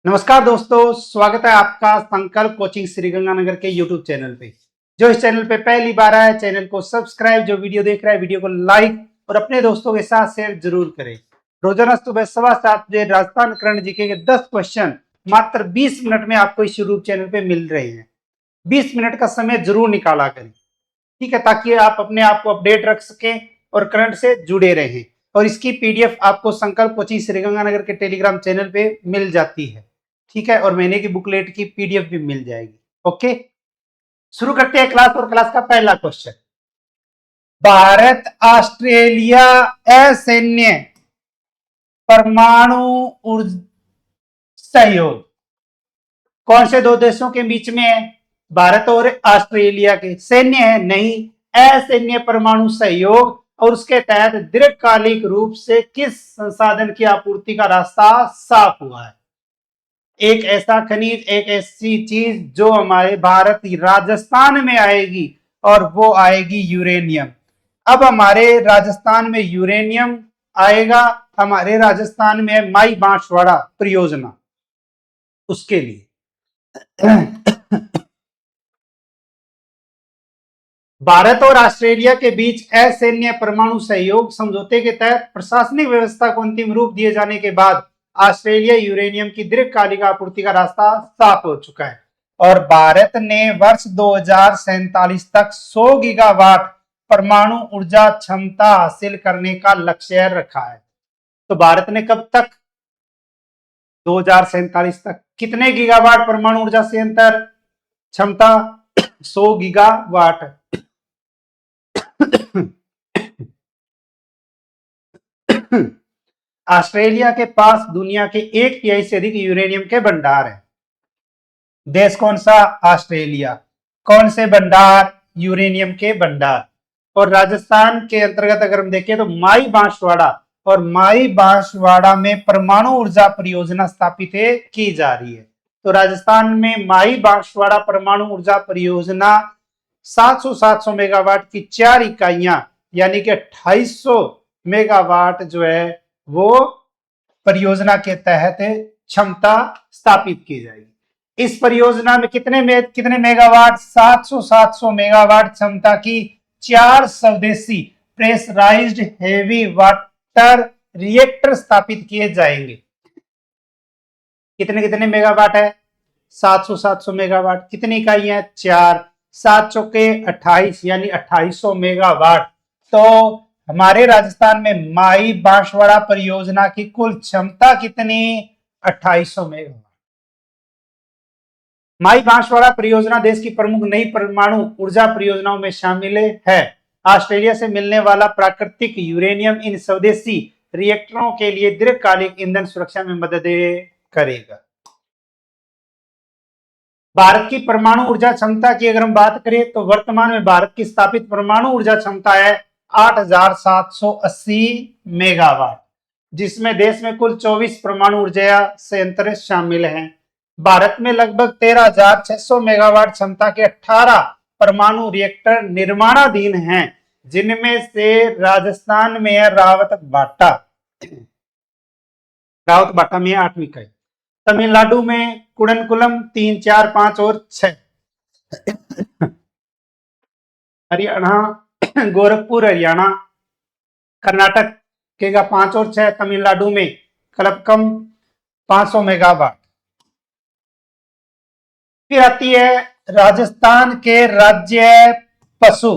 नमस्कार दोस्तों, स्वागत है आपका संकल्प कोचिंग श्रीगंगानगर के यूट्यूब चैनल पे। जो इस चैनल पे पहली बार आया है, चैनल को सब्सक्राइब, जो वीडियो देख रहा है वीडियो को लाइक और अपने दोस्तों के साथ शेयर जरूर करें। रोजाना सुबह 7:15 राजस्थान करंट जीके के 10 क्वेश्चन मात्र 20 मिनट में आपको इस यूट्यूब चैनल पे मिल रहे हैं। 20 मिनट का समय जरूर निकाला करें, ठीक है, ताकि आप अपने आप को अपडेट रख सकें और करंट से जुड़े रहें। और इसकी पीडीएफ आपको संकल्प कोचिंग श्रीगंगानगर के टेलीग्राम चैनल पे मिल जाती है, ठीक है, और महीने की बुकलेट की पीडीएफ भी मिल जाएगी। ओके, शुरू करते हैं क्लास। और क्लास का पहला क्वेश्चन, भारत ऑस्ट्रेलिया असैन्य परमाणु ऊर्जा सहयोग कौन से दो देशों के बीच में है? भारत और ऑस्ट्रेलिया के। सैन्य है? नहीं, असैन्य परमाणु सहयोग। और उसके तहत दीर्घकालिक रूप से किस संसाधन की आपूर्ति का रास्ता साफ हुआ है? एक ऐसा खनिज, एक ऐसी चीज जो हमारे भारत राजस्थान में आएगी, और वो आएगी यूरेनियम। अब हमारे राजस्थान में यूरेनियम आएगा, हमारे राजस्थान में माई बांसवाड़ा परियोजना, उसके लिए भारत और ऑस्ट्रेलिया के बीच असैन्य परमाणु सहयोग समझौते के तहत प्रशासनिक व्यवस्था को अंतिम रूप दिए जाने के बाद ऑस्ट्रेलिया यूरेनियम की दीर्घकालिक आपूर्ति का रास्ता साफ हो चुका है, और भारत ने वर्ष 2047 तक 100 गीगावाट परमाणु ऊर्जा क्षमता हासिल करने का लक्ष्य रखा है। तो भारत ने कब तक? 2047 तक कितने गीगावाट परमाणु ऊर्जा संयंत्र क्षमता? 100 गीगावाट। ऑस्ट्रेलिया के पास दुनिया के 1/3 से अधिक यूरेनियम के भंडार हैं। देश कौन सा? ऑस्ट्रेलिया। कौन से भंडार? यूरेनियम के भंडार। और राजस्थान के अंतर्गत अगर हम देखें तो माई बांसवाड़ा, और माई बांसवाड़ा में परमाणु ऊर्जा परियोजना स्थापित की जा रही है। तो राजस्थान में माई बांसवाड़ा परमाणु ऊर्जा परियोजना 700 मेगावाट की 4 इकाइयां, यानी कि 2800 मेगावाट जो है वो परियोजना के तहत क्षमता स्थापित की जाएगी। इस परियोजना में कितने मेगावाट? 700 मेगावाट क्षमता की 4 स्वदेशी प्रेशराइज्ड हेवी वाटर रिएक्टर स्थापित किए जाएंगे। कितने मेगावाट है? 700 मेगावाट। कितनी इकाइयां? 4। 7 चौके 28, यानी 2800 मेगावाट। तो हमारे राजस्थान में माई बांसवाड़ा परियोजना की कुल क्षमता कितनी? 2800 मेगावाट। माई बांसवाड़ा परियोजना देश की प्रमुख नई परमाणु ऊर्जा परियोजनाओं में शामिल है। ऑस्ट्रेलिया से मिलने वाला प्राकृतिक यूरेनियम इन स्वदेशी रिएक्टरों के लिए दीर्घकालिक ईंधन सुरक्षा में मदद करेगा। भारत की परमाणु ऊर्जा क्षमता की अगर हम बात करें तो वर्तमान में भारत की स्थापित परमाणु ऊर्जा क्षमता है 8780 मेगावाट, जिसमें देश में कुल 24 परमाणु ऊर्जा संयंत्र शामिल हैं। भारत में लगभग 13,600 मेगावाट क्षमता के 18 परमाणु रिएक्टर निर्माणाधीन हैं, जिनमें से राजस्थान में है रावत बाटा में 8वीं इकाई, तमिलनाडु में कुडनकुलम 3, 4, 5 और 6, हरियाणा गोरखपुर हरियाणा, कर्नाटक के 5 और 6, तमिलनाडु में कलपकम 500 मेगावाट। फिर आती है राजस्थान के राज्य पशु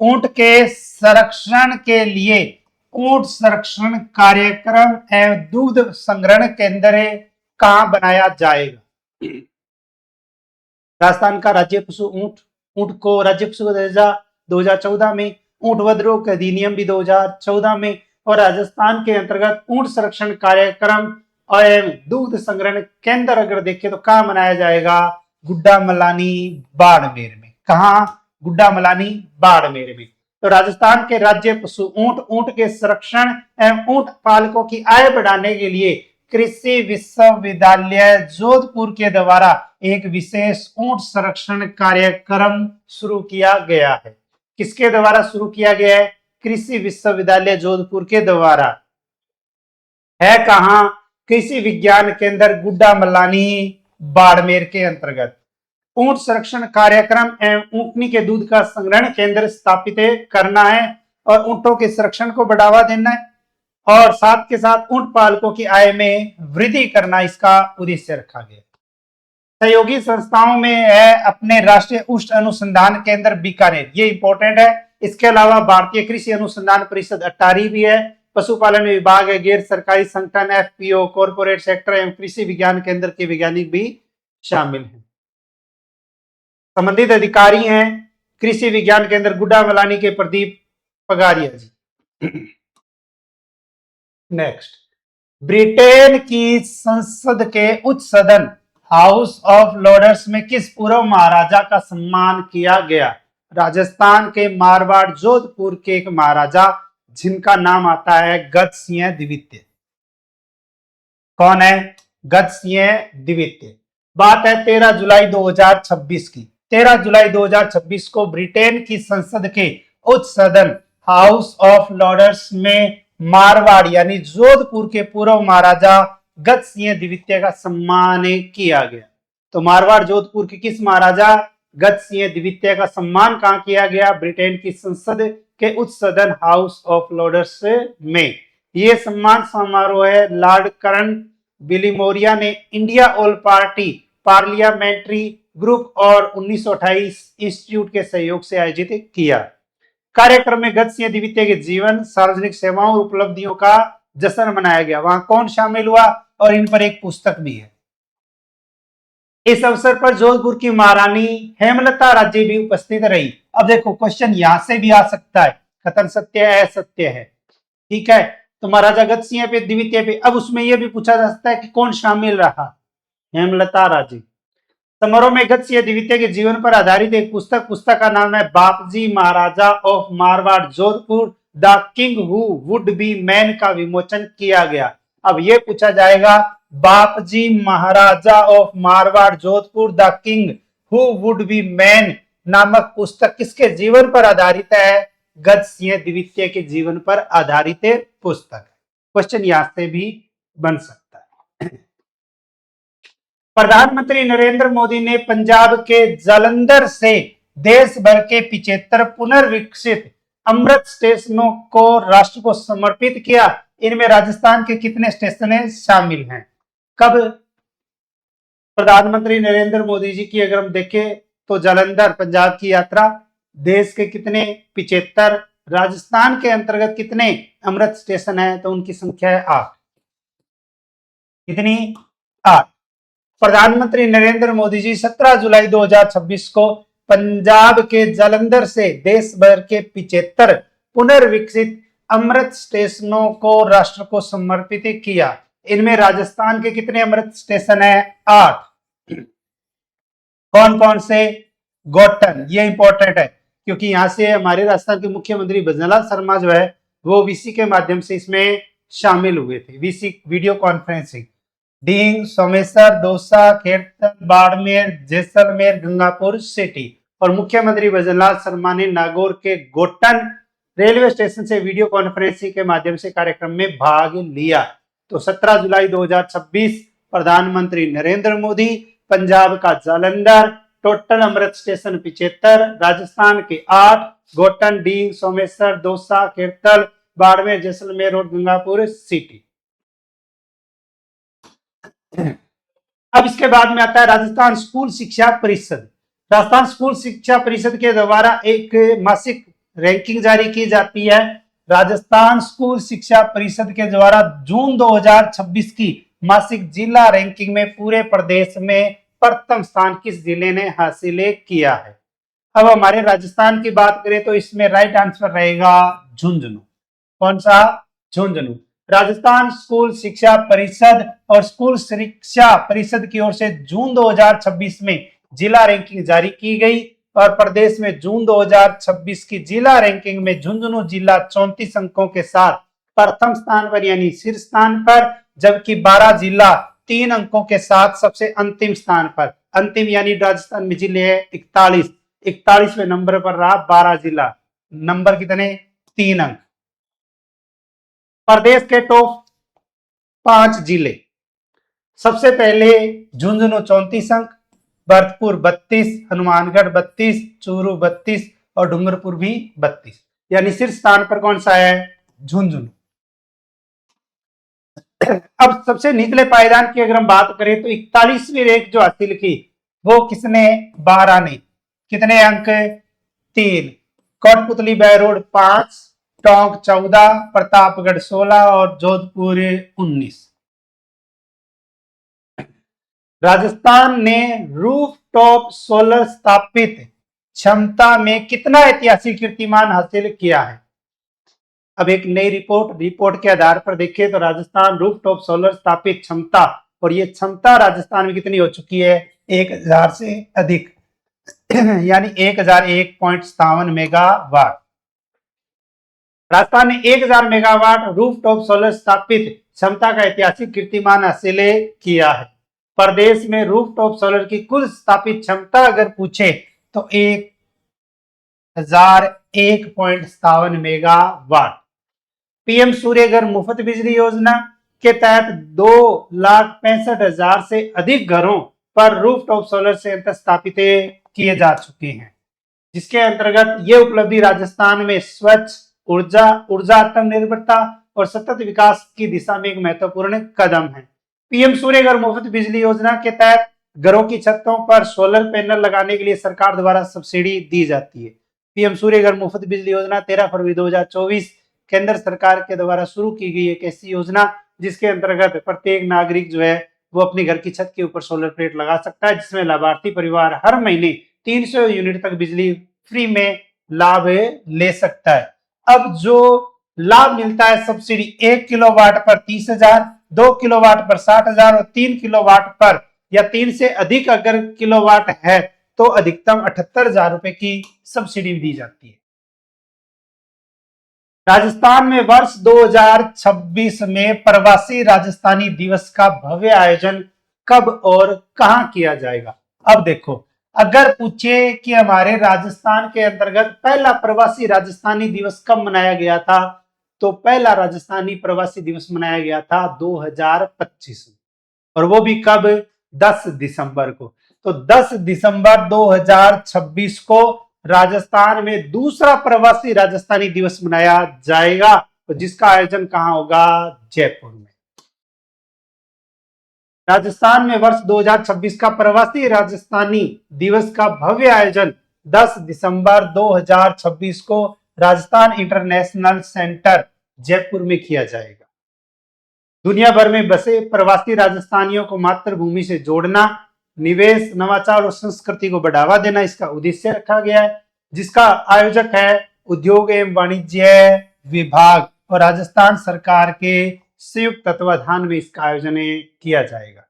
ऊंट के संरक्षण के लिए ऊंट संरक्षण कार्यक्रम एवं दूध संग्रहण केंद्र कहां बनाया जाएगा? राजस्थान का राज्य पशु ऊंट, ऊंट को राज्य पशु का दर्जा 2014 में, ऊंट वध रोग अधिनियम भी 2014 में, और राजस्थान के अंतर्गत ऊंट संरक्षण कार्यक्रम और दूध संग्रहण केंद्र अगर देखें तो कहां बनाया जाएगा? गुड्डा मलानी बाड़मेर में। कहां? गुड्डा मलानी बाड़मेर में। तो राजस्थान के राज्य पशु ऊंट, ऊंट के संरक्षण एवं ऊंट पालकों की आय बढ़ाने के लिए कृषि विश्वविद्यालय जोधपुर के द्वारा एक विशेष ऊंट संरक्षण कार्यक्रम शुरू किया गया है। किसके द्वारा शुरू किया गया है? कृषि विश्वविद्यालय जोधपुर के द्वारा। है कहां? कृषि विज्ञान केंद्र गुड्डा मल्लानी बाड़मेर के अंतर्गत। ऊंट संरक्षण कार्यक्रम एवं ऊंटनी के दूध का संग्रहण केंद्र स्थापित करना है और ऊंटों के संरक्षण को बढ़ावा देना है और साथ के साथ ऊंट पालकों की आय में वृद्धि करना इसका उद्देश्य रखा गया। सहयोगी संस्थाओं में है अपने राष्ट्रीय ऊष्ट अनुसंधान केंद्र बीकानेर, ये इंपॉर्टेंट है। इसके अलावा भारतीय कृषि अनुसंधान परिषद अट्टारी भी है, पशुपालन विभाग है, गैर सरकारी संगठन एफपीओ, कॉर्पोरेट सेक्टर एवं कृषि विज्ञान केंद्र के वैज्ञानिक भी शामिल हैं। संबंधित अधिकारी हैं कृषि विज्ञान केंद्र गुड्डा मलानी के प्रदीप पगारिया जी। नेक्स्ट, ब्रिटेन की संसद के उच्च सदन हाउस ऑफ लॉर्ड्स में किस पूर्व महाराजा का सम्मान किया गया? राजस्थान के मारवाड़ जोधपुर के एक महाराजा जिनका नाम आता है गज सिंह द्वितीय। कौन है? गज सिंह द्वितीय। बात है 13 जुलाई 2026 की। 13 जुलाई 2026 को ब्रिटेन की संसद के उच्च सदन हाउस ऑफ लॉर्ड्स में मारवाड़ यानी जोधपुर के पूर्व महाराजा गज सिंह द्वितीय का सम्मान किया गया। तो मारवाड़ जोधपुर के किस महाराजा गज सिंह द्वितीय का सम्मान कहां किया गया? ब्रिटेन की संसद के उच्च सदन हाउस ऑफ लॉर्ड्स में। यह सम्मान समारोह है लॉर्ड करन बिलीमोरिया ने India all party parliamentary group और 1928 इंस्टीट्यूट के सहयोग से आयोजित किया। कार्यक्रम में गज सिंह द्वितीय के जीवन, सार्वजनिक सेवाओं और उपलब्धियों का जश्न मनाया गया। वहां कौन शामिल हुआ? और इन पर एक पुस्तक भी है। इस अवसर पर जोधपुर की महारानी हेमलता राजे भी उपस्थित रही। अब देखो क्वेश्चन यहां से भी आ सकता है, कथन सत्य है असत्य है, ठीक है। तो महाराजा गज सिंह पे द्वितीय पे, अब उसमें यह भी पूछा जा सकता है कि कौन शामिल रहा? हेमलता राजे। समारोह में गज सिंह द्वितीय के जीवन पर आधारित एक पुस्तक का नाम है Bapji Maharaja of Marwar Jodhpur the king who would be man का विमोचन किया गया। अब यह पूछा जाएगा Bapji Maharaja of Marwar Jodhpur the king who would be man नामक पुस्तक किसके जीवन पर आधारित है? गज सिंह द्वितीय के जीवन पर आधारित पुस्तक। क्वेश्चन यहां से भी बन सकता है। प्रधानमंत्री नरेंद्र मोदी ने पंजाब के जालंधर से देश भर के 75 पुनर्विकसित अमृत स्टेशनों को राष्ट्र को समर्पित किया। इनमें राजस्थान के कितने स्टेशन शामिल हैं? कब प्रधानमंत्री नरेंद्र मोदी जी की अगर हम देखें तो जालंधर पंजाब की यात्रा, देश के कितने 75, राजस्थान के अंतर्गत कितने अमृत स्टेशन है? तो उनकी संख्या है 8। कितनी? 8। प्रधानमंत्री नरेंद्र मोदी जी 17 जुलाई 2026 को पंजाब के जालंधर से देश भर के 75 पुनर्विकसित अमृत स्टेशनों को राष्ट्र को समर्पित किया। इनमें राजस्थान के कितने अमृत स्टेशन है? 8। कौन कौन से? गोटन, ये इंपॉर्टेंट है क्योंकि यहां से हमारे राजस्थान के मुख्यमंत्री भजनलाल शर्मा जो है वो वीसी के माध्यम से इसमें शामिल हुए थे, VC video conferencing. Deeg, Someshwar, Dausa, Khedtal, Barmer, Jaisalmer, Gangapur city. और मुख्यमंत्री भजनलाल शर्मा ने नागौर के गोटन रेलवे स्टेशन से वीडियो कॉन्फ्रेंसिंग के माध्यम से कार्यक्रम में भाग लिया। तो 17 जुलाई 2026 प्रधानमंत्री नरेंद्र मोदी पंजाब का जालंधर, टोटल अमृत स्टेशन 75, राजस्थान के 8, गोटन, डींग, सोमेश्वर, दौसा, खेड़तल, बाड़मेर, जैसलमेर और गंगापुर सिटी। अब इसके बाद में आता है राजस्थान स्कूल शिक्षा परिषद। राजस्थान स्कूल शिक्षा परिषद के द्वारा एक मासिक रैंकिंग जारी की जाती है। राजस्थान स्कूल शिक्षा परिषद के द्वारा जून 2026 की मासिक जिला रैंकिंग में पूरे प्रदेश में प्रथम स्थान किस जिले ने हासिल किया है? अब हमारे राजस्थान की बात करें तो इसमें राइट आंसर रहेगा झुंझुनू। कौन सा? झुंझुनू। राजस्थान स्कूल शिक्षा परिषद और स्कूल शिक्षा परिषद की ओर से जून 2026 में जिला रैंकिंग जारी की गई और प्रदेश में जून 2026 की जिला रैंकिंग में झुंझुनू जिला 34 अंकों के साथ प्रथम स्थान पर यानी शीर्ष स्थान पर, जबकि 12 जिला 3 अंकों के साथ सबसे अंतिम स्थान पर। अंतिम यानी राजस्थान में जिले है 41वें नंबर पर रहा 12 जिला। नंबर कितने? 3 अंक। प्रदेश के टॉप 5 जिले सबसे पहले झुंझुनू 34 अंक, भरतपुर 32, हनुमानगढ़ 32, चूरू 32 और डूंगरपुर भी 32, यानी शीर्ष स्थान पर कौन सा है? झुंझुनू। अब सबसे निचले पायदान की अगर हम बात करें तो 41वीं रैंक जो हासिल की वो किसने? 12 ने। कितने अंक? 3। कोटपुतली बहरोड 5, टोंक 14, प्रतापगढ़ 16 और जोधपुर 19। राजस्थान ने रूफ टॉप सोलर स्थापित क्षमता में कितना ऐतिहासिक कीर्तिमान हासिल किया है? अब एक नई रिपोर्ट के आधार पर देखें तो राजस्थान रूफ टॉप सोलर स्थापित क्षमता, और ये क्षमता राजस्थान में कितनी हो चुकी है? 1000 से अधिक यानी 1001.57 मेगावाट। राजस्थान ने 1000 मेगावाट रूफ टॉप सोलर स्थापित क्षमता का ऐतिहासिक कीर्तिमान हासिल किया है। प्रदेश में रूफ टॉप सोलर की कुल स्थापित क्षमता अगर पूछे तो 1001.57 मेगावाट। पीएम सूर्यघर मुफ्त बिजली योजना के तहत 2,65,000 से अधिक घरों पर रूफ टॉप सोलर संयंत्र स्थापित किए जा चुके हैं, जिसके अंतर्गत ये उपलब्धि राजस्थान में स्वच्छ ऊर्जा आत्मनिर्भरता और सतत विकास की दिशा में एक महत्वपूर्ण कदम है। पीएम सूर्यघर मुफ्त बिजली योजना के तहत घरों की छतों पर सोलर पैनल लगाने के लिए सरकार द्वारा सब्सिडी दी जाती है। पीएम सूर्यघर मुफ्त बिजली योजना 13 फरवरी 2024 केंद्र सरकार के द्वारा शुरू की गई एक ऐसी योजना जिसके अंतर्गत प्रत्येक नागरिक जो है वो अपने घर की छत के ऊपर सोलर प्लेट लगा सकता है, जिसमें लाभार्थी परिवार हर महीने 300 यूनिट तक बिजली फ्री में लाभ ले सकता है। अब जो लाभ मिलता है सब्सिडी 1 किलोवाट पर 30,000, 2 किलोवाट पर 60,000 और 3 किलोवाट पर या 3 से अधिक अगर किलोवाट है तो अधिकतम 78,000 रुपए की सब्सिडी दी जाती है। राजस्थान में वर्ष 2026 में प्रवासी राजस्थानी दिवस का भव्य आयोजन कब और कहां किया जाएगा? अब देखो, अगर पूछे कि हमारे राजस्थान के अंतर्गत पहला प्रवासी राजस्थानी दिवस कब मनाया गया था, तो पहला राजस्थानी प्रवासी दिवस मनाया गया था 2025 में, और वो भी कब? 10 दिसंबर को। तो 10 दिसंबर 2026 को राजस्थान में दूसरा प्रवासी राजस्थानी दिवस मनाया जाएगा, तो जिसका आयोजन कहां होगा? जयपुर में। राजस्थान में वर्ष 2026 का प्रवासी राजस्थानी दिवस का भव्य आयोजन 10 दिसंबर 2026 को राजस्थान इंटरनेशनल सेंटर जयपुर में किया जाएगा। दुनिया भर में बसे प्रवासी राजस्थानियों को मातृभूमि से जोड़ना, निवेश, नवाचार और संस्कृति को बढ़ावा देना इसका उद्देश्य रखा गया है, जिसका आयोजक है उद्योग एवं वाणिज्य विभाग और राजस्थान सरकार के संयुक्त तत्वाधान में इसका आयोजन किया जाएगा।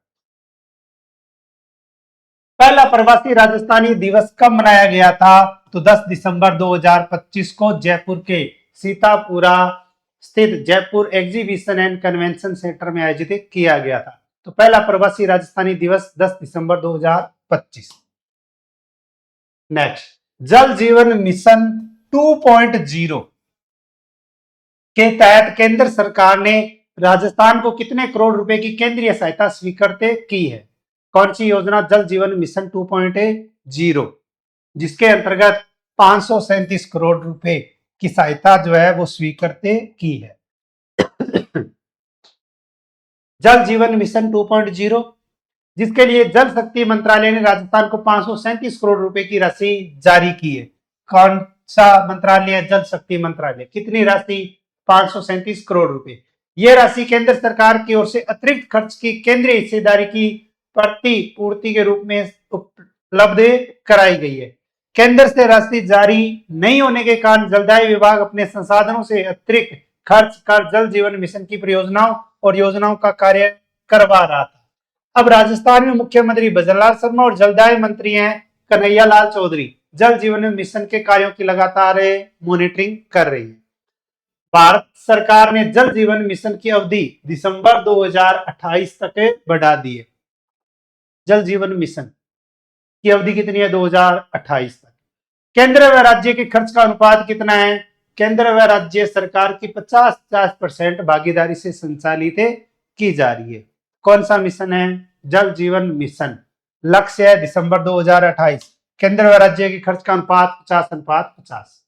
पहला प्रवासी राजस्थानी दिवस कब मनाया गया था? तो 10 दिसंबर 2025 को जयपुर के सीतापुरा स्थित Jaipur exhibition and convention centre में आयोजित किया गया था। तो पहला प्रवासी राजस्थानी दिवस 10 दिसंबर 2025। नेक्स्ट, जल जीवन मिशन 2.0 के तहत केंद्र सरकार ने राजस्थान को कितने करोड़ रुपए की केंद्रीय सहायता स्वीकृत की है? कौन सी योजना? जल जीवन मिशन 2.0, जिसके अंतर्गत 537 करोड़ रुपए की सहायता जो है वो स्वीकृत की है। जल जीवन मिशन 2.0, जिसके लिए जल शक्ति मंत्रालय ने राजस्थान को 537 करोड़ रुपए की राशि जारी की है। कौन सा मंत्रालय? जल शक्ति मंत्रालय। कितनी राशि? 537 करोड़ रुपए। यह राशि केंद्र सरकार की ओर से अतिरिक्त खर्च की केंद्रीय हिस्सेदारी की प्रतिपूर्ति के रूप में उपलब्ध कराई गई है। केंद्र से राशि जारी नहीं होने के कारण जलदाय विभाग अपने संसाधनों से अतिरिक्त खर्च कर जल जीवन मिशन की परियोजनाओं और योजनाओं का कार्य करवा रहा था। अब राजस्थान में मुख्यमंत्री भजनलाल शर्मा और जलदाय मंत्री हैं कन्हैया लाल चौधरी जल जीवन मिशन के कार्यों की लगातार मॉनिटरिंग कर रही है। भारत सरकार ने जल जीवन मिशन की अवधि दिसंबर 2028 तक बढ़ा दी है। जल जीवन मिशन की अवधि कितनी है? 2028 तक। केंद्र व राज्य के खर्च का अनुपात कितना है? केंद्र व राज्य सरकार की 50% भागीदारी से संचालित की जा रही है। कौन सा मिशन है? जल जीवन मिशन। लक्ष्य है दिसंबर 2028। केंद्र व राज्य के खर्च का अनुपात 50:50।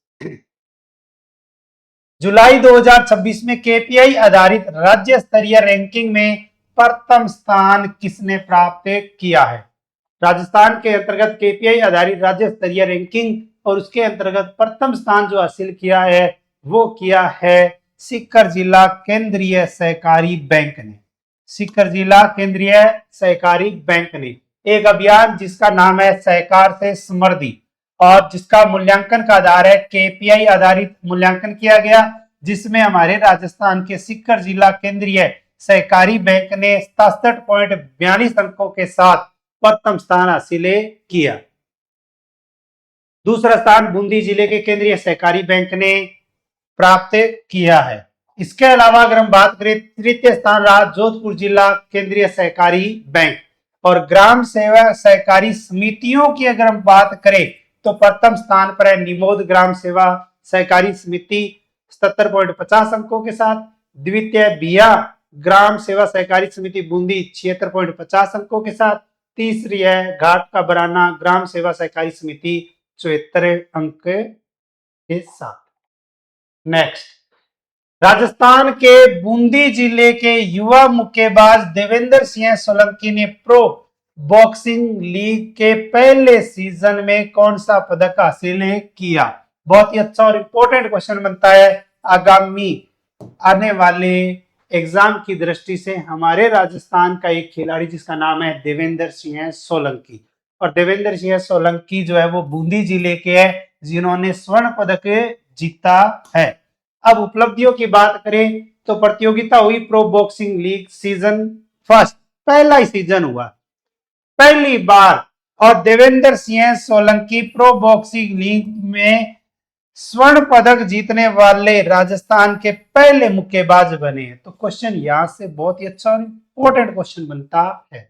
जुलाई 2026 में केपीआई आधारित राज्य स्तरीय रैंकिंग में प्रथम स्थान किसने प्राप्त किया है? राजस्थान के अंतर्गत केपीआई आधारित राज्य स्तरीय रैंकिंग और उसके अंतर्गत प्रथम स्थान जो हासिल किया है वो किया है सीकर जिला केंद्रीय सहकारी बैंक ने। सीकर जिला केंद्रीय सहकारी बैंक ने एक अभियान जिसका नाम है सहकार से समृद्धि और जिसका मूल्यांकन का आधार है केपीआई आधारित मूल्यांकन किया गया, जिसमें हमारे राजस्थान के सीकर जिला केंद्रीय सहकारी बैंक ने 67.42 अंकों के साथ प्रथम स्थान हासिल किया। दूसरा स्थान बूंदी जिले के केंद्रीय सहकारी बैंक ने प्राप्त किया है। इसके अलावा अगर हम बात करें तृतीय स्थान रहा जोधपुर जिला केंद्रीय सहकारी बैंक और ग्राम सेवा सहकारी समितियों की अगर हम बात करें तो प्रथम स्थान पर है निमोद ग्राम सेवा सहकारी समिति 77.50 अंकों के साथ। द्वितीय बिया ग्राम सेवा सहकारी समिति बूंदी 76.50 अंकों के साथ। तीसरी है घाट का बराना ग्राम सेवा सहकारी समिति 74 अंक के साथ। नेक्स्ट, राजस्थान के बूंदी जिले के युवा मुक्केबाज देवेंद्र सिंह सोलंकी ने प्रो बॉक्सिंग लीग के पहले सीजन में कौन सा पदक हासिल किया? बहुत ही अच्छा और इंपॉर्टेंट क्वेश्चन बनता है आगामी आने वाले एग्जाम की दृष्टि से। हमारे राजस्थान का एक खिलाड़ी जिसका नाम है देवेंद्र सिंह सोलंकी और देवेंद्र सिंह सोलंकी जो है वो बूंदी जिले के हैं जिन्होंने स्वर्ण पदक जीता है। अब उपलब्धियों की बात करें तो प्रतियोगिता हुई pro boxing league season first, पहला ही सीजन हुआ पहली बार और Devendra Singh Solanki pro boxing league में स्वर्ण पदक जीतने वाले राजस्थान के पहले मुक्केबाज बने हैं। तो क्वेश्चन यहां से बहुत ही अच्छा और इंपॉर्टेंट क्वेश्चन बनता है।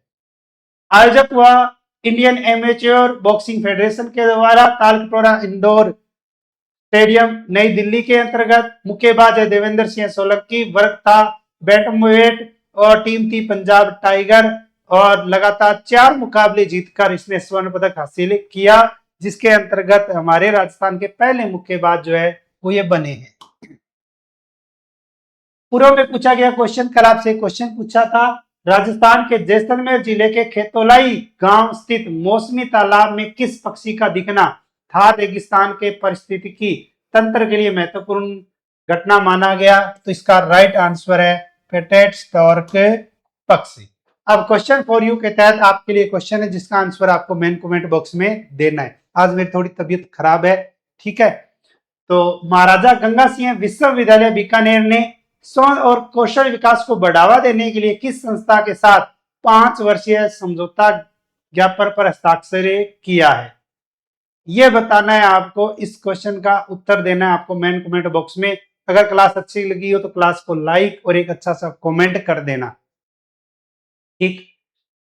आयोजक हुआ इंडियन एमेच्योर बॉक्सिंग फेडरेशन के द्वारा तालकटोरा इंडोर स्टेडियम नई दिल्ली के अंतर्गत। मुक्केबाज है देवेंद्र सिंह सोलंकी। वर्ग था बैंटमवेट और टीम थी पंजाब टाइगर और लगातार 4 मुकाबले जीतकर इसने स्वर्ण पदक हासिल किया, जिसके अंतर्गत हमारे राजस्थान के पहले मुक्केबाज जो है वो ये बने हैं। पूर्व में पूछा गया क्वेश्चन, कल आपसे क्वेश्चन पूछा था राजस्थान के जैसलमेर जिले के खेतोलाई गांव स्थित मौसमी तालाब में किस पक्षी का दिखना थार रेगिस्तान के पारिस्थितिकी तंत्र के लिए महत्वपूर्ण घटना माना गया? तो इसका राइट आंसर है पेटेट स्टॉर्क पक्षी। अब क्वेश्चन फॉर यू के तहत आपके लिए क्वेश्चन है जिसका आंसर आपको मेन कमेंट बॉक्स में देना है। आज मेरी थोड़ी तबीयत खराब है, ठीक है। तो महाराजा गंगा सिंह विश्वविद्यालय बीकानेर ने स्वर्ण और कौशल विकास को बढ़ावा देने के लिए किस संस्था के साथ 5 वर्षीय समझौता ज्ञापन पर हस्ताक्षर किया है? यह बताना है आपको, इस क्वेश्चन का उत्तर देना है आपको मेन कमेंट बॉक्स में। अगर क्लास अच्छी लगी हो तो क्लास को लाइक और एक अच्छा सा कमेंट कर देना, ठीक।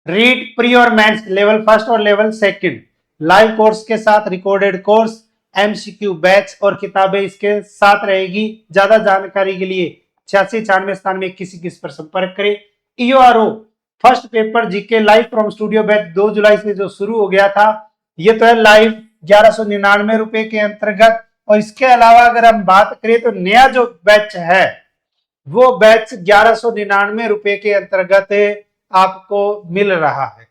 रीड प्री और मेंस लेवल फर्स्ट और लेवल सेकंड लाइव कोर्स के साथ रिकॉर्डेड कोर्स, एमसीक्यू बैच और किताबें इसके साथ रहेगी। ज्यादा जानकारी के लिए 86 96 किसी पर संपर्क करें। EORO first paper GK live from studio batch 2 जुलाई से जो शुरू हो गया था, ये तो है लाइव 1199 रुपए के अंतर्गत। और इसके अलावा अगर हम बात करें तो नया जो बैच है वो बैच 1199 रुपए के अंतर्गत आपको मिल रहा है,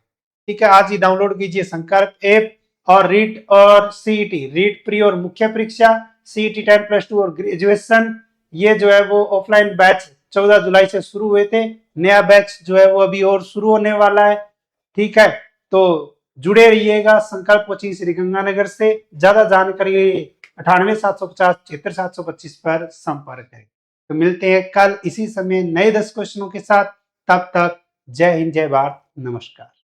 ठीक है। आज ही डाउनलोड कीजिए संकल्प ऐप और रीट और सीईटी, रीट प्री और मुख्य परीक्षा, सीईटी 10+2 और ग्रेजुएशन, ये जो है वो ऑफलाइन बैच 14 जुलाई से शुरू हुए थे। नया बैच जो है वो अभी और शुरू होने वाला है, ठीक है। तो जुड़े रहिएगा संकल्प कोचिंग श्री गंगानगर से। ज्यादा जानकारी 98 750 76 725 पर संपर्क करें। तो मिलते हैं कल इसी समय नए 10 क्वेश्चनों के साथ। तब तक जय हिंद, जय भारत, नमस्कार।